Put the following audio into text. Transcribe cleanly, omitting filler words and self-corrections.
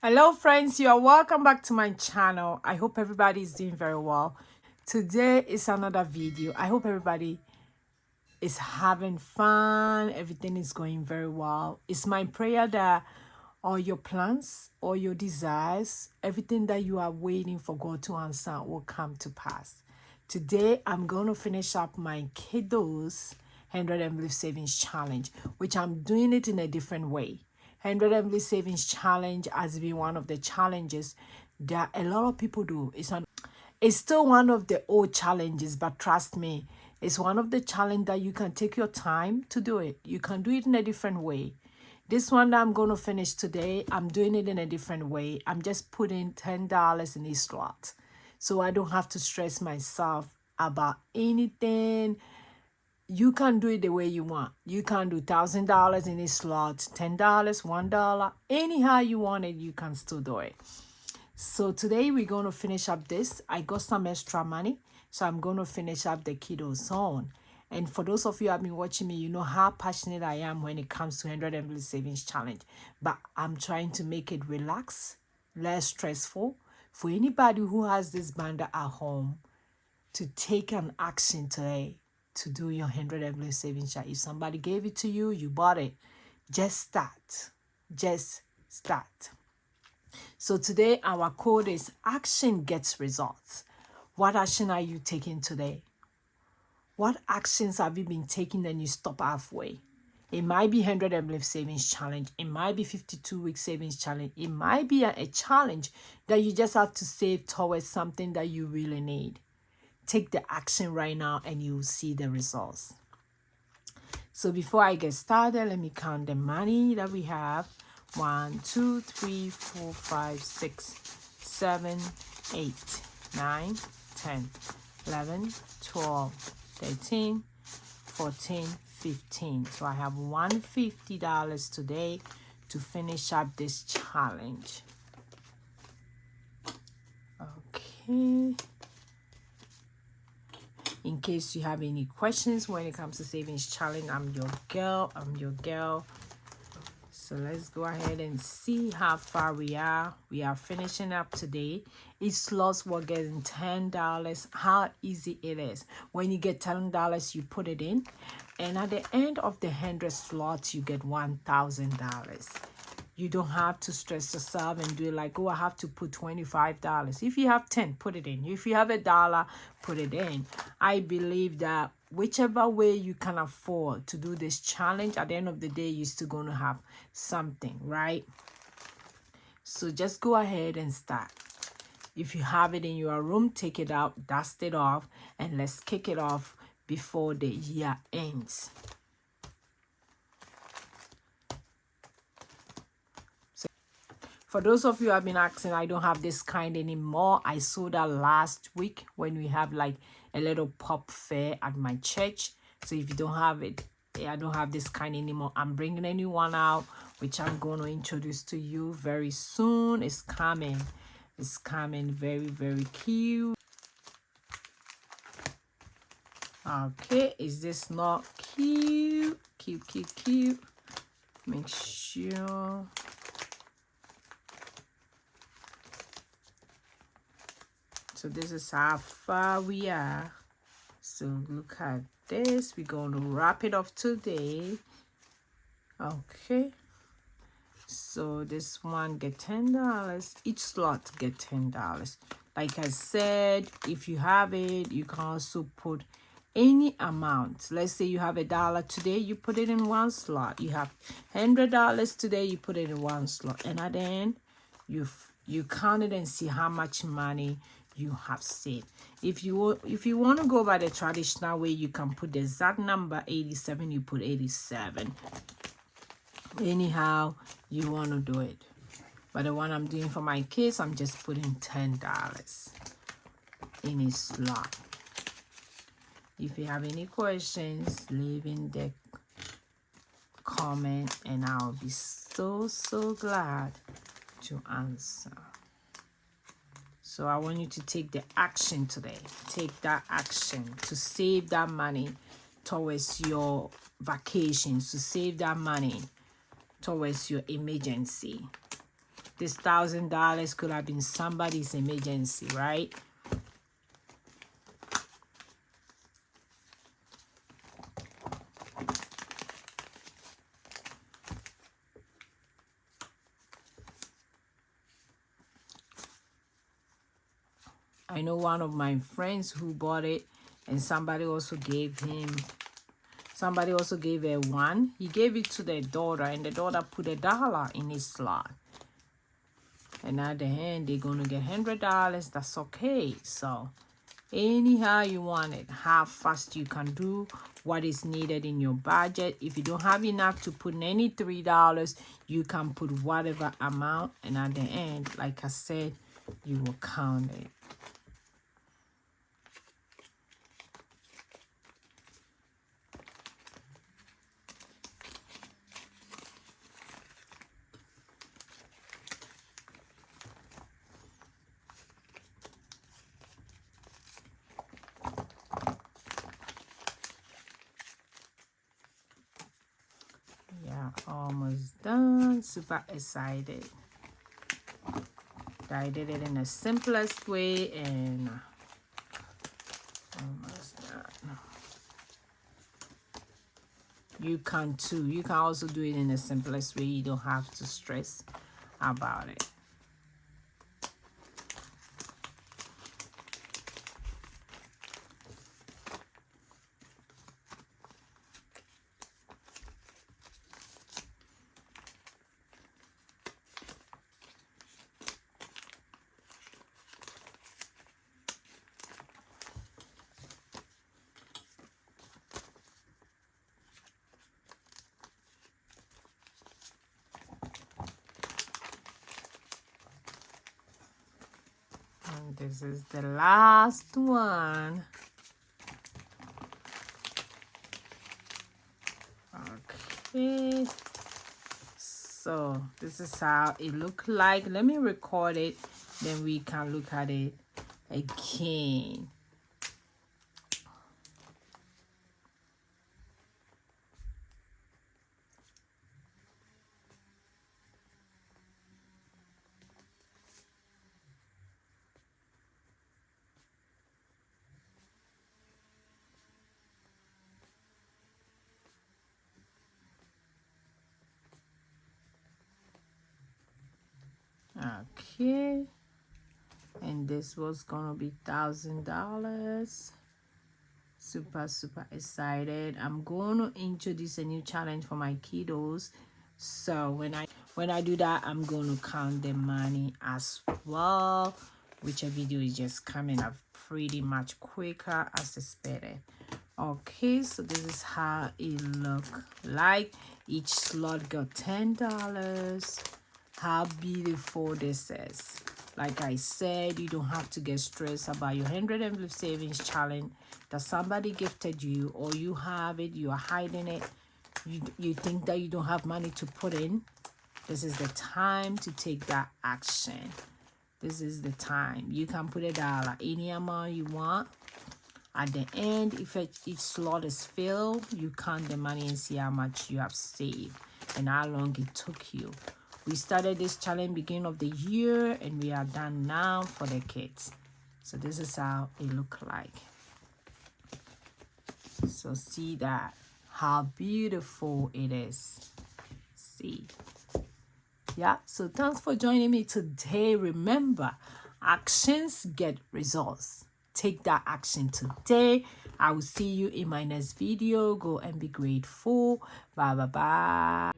Hello friends, you are welcome back to my channel. I hope everybody is doing very well. Today is another video. I hope everybody is having fun. Everything is going very well. It's my prayer that all your plans, all your desires, everything that you are waiting for God to answer will come to pass. Today I'm going to finish up my kiddos 100 Envelope Savings Challenge, which I'm doing it in a different way. 100 Envelope Savings Challenge has been one of the challenges that a lot of people do. It's still one of the old challenges, but trust me, it's one of the challenge that you can take your time to do it. You can do it in a different way. This one that I'm going to finish today, I'm doing it in a different way. I'm just putting $10 in each slot, so I don't have to stress myself about anything. You can do it the way you want. You can do $1,000 in each slot, $10, $1, anyhow you want it, you can still do it. So today we're going to finish up this. I got some extra money, so I'm going to finish up the kiddo zone. And for those of you who have been watching me, you know how passionate I am when it comes to 100 Envelope Savings Challenge. But I'm trying to make it relaxed, less stressful for anybody who has this bundle at home to take an action today to do your 100 Envelope Savings Challenge. If somebody gave it to you, you bought it. Just start. Just start. So today our code is action gets results. What action are you taking today? What actions have you been taking and you stop halfway? It might be 100 Envelope Savings Challenge. It might be 52-week savings challenge. It might be a challenge that you just have to save towards something that you really need. Take the action right now and you'll see the results. So before I get started, let me count the money that we have. 1, 2, 3, 4, 5, 6, 7, 8, 9, 10, 11, 12, 13, 14, 15. So I have $150 today to finish up this challenge. Okay. In case you have any questions when it comes to savings challenge, I'm your girl. So let's go ahead and see how far we are. We are finishing up today. Each slot we're getting $10. How easy it is. When you get $10, you put it in. And at the end of the 100 slots, you get $1,000. You don't have to stress yourself and do it like, oh, I have to put $25. If you have 10, put it in. If you have $1, put it in. I believe that whichever way you can afford to do this challenge, at the end of the day, you're still going to have something, right? So just go ahead and start. If you have it in your room, take it out, dust it off, and let's kick it off before the year ends. For those of you who have been asking, I don't have this kind anymore. I sold that last week when we have like a little pop fair at my church. So if you don't have it, I don't have this kind anymore. I'm bringing a new one out, which I'm going to introduce to you very soon. It's coming. It's coming. Very, very cute. Okay, is this not cute? Cute, cute, cute. Make sure. So this is how far we are. So look at this. We're going to wrap it off today. Okay. So this one get $10. Each slot get $10. Like I said, if you have it, you can also put any amount. Let's say you have $1 today, you put it in one slot. You have $100 today, you put it in one slot. And at the end, you count it and see how much money you have saved. If you want to go by the traditional way, you can put the exact number 87. You put 87. Anyhow you want to do it. But the one I'm doing for my kids, I'm just putting $10 in a slot. If you have any questions, leave in the comment and I'll be so glad to answer. So I want you to take the action today. Take that action to save that money towards your vacations, to save that money towards your emergency. This $1,000 could have been somebody's emergency, right? I know one of my friends who bought it, and somebody also gave her one. He gave it to their daughter, and the daughter put $1 in his slot. And at the end, they're gonna get $100. That's okay. So anyhow you want it, how fast you can do what is needed in your budget. If you don't have enough to put any $3, you can put whatever amount, and at the end, like I said, you will count it. Yeah, almost done. Super excited. I did it in the simplest way, and almost done. You can too. You can also do it in the simplest way. You don't have to stress about it. And this is the last one. Okay. So this is how it look like. Let me record it, then we can look at it again. Okay, and this was gonna be $1,000. Super excited. I'm going to introduce a new challenge for my kiddos, so when I do that, I'm going to count the money as well, which a video is just coming up pretty much quicker as expected. Okay, so this is how it look like. Each slot got $10. How beautiful this is. Like I said, you don't have to get stressed about your 100 envelope savings challenge that somebody gifted you, or you have it, you are hiding it, you think that you don't have money to put in. This is the time to take that action. This is the time. You can put $1, any amount you want. At the end, if each slot is filled, you count the money and see how much you have saved and how long it took you. We started this challenge beginning of the year, and we are done now for the kids. So this is how it look like. So see that, how beautiful it is. See. Yeah, so thanks for joining me today. Remember, actions get results. Take that action today. I will see you in my next video. Go and be grateful. Bye.